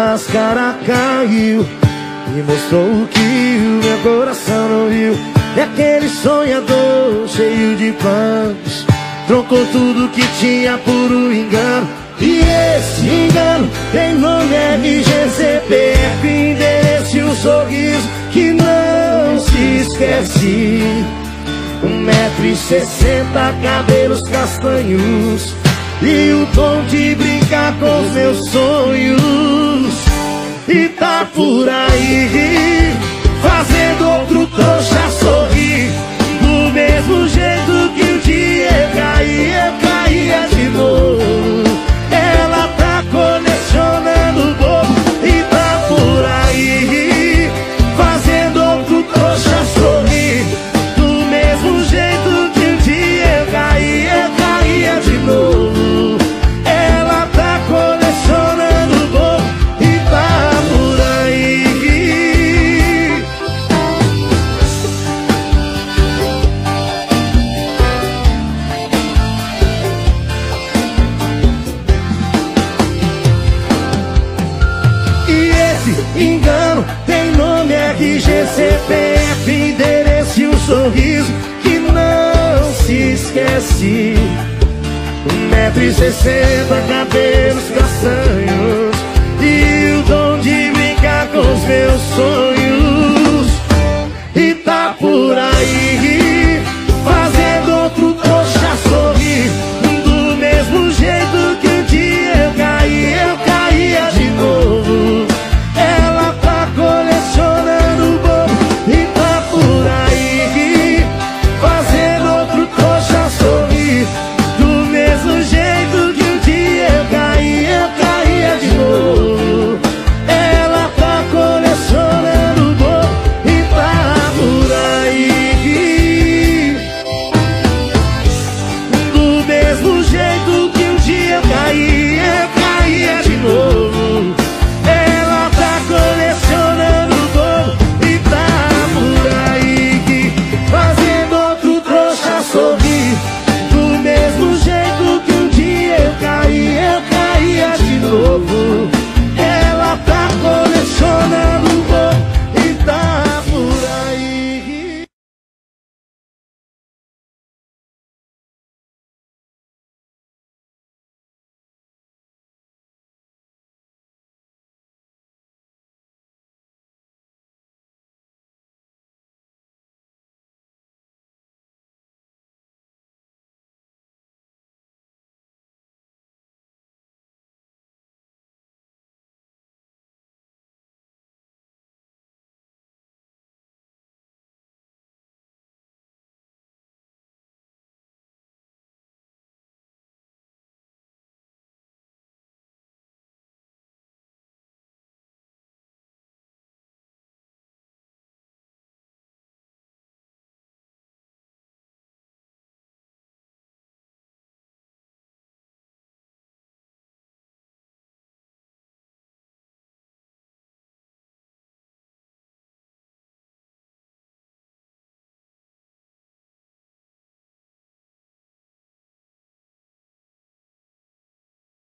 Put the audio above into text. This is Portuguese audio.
máscara caiu e mostrou o que o meu coração não viu. É aquele sonhador cheio de planos, trocou tudo que tinha por um engano. E esse engano tem nome, RG, CPF, endereço e um sorriso que não se esquece. 1,60 m, cabelos castanhos e o dom de brincar com os meus sonhos. E tá por aí fazendo outro trouxa sorrir, do mesmo jeito que um dia eu caía de novo. Ela tá colecionando bobo e tá por aí fazendo outro trouxa sorrir, do mesmo jeito que um dia eu caía de novo. Ela tá colecionando bobo e tá por aí. E esse engano tem nome, RG, CPF, endereço e um sorriso que não se esquece. 1,60 m, cabelos castanhos e o dom de brincar com os meus sonhos.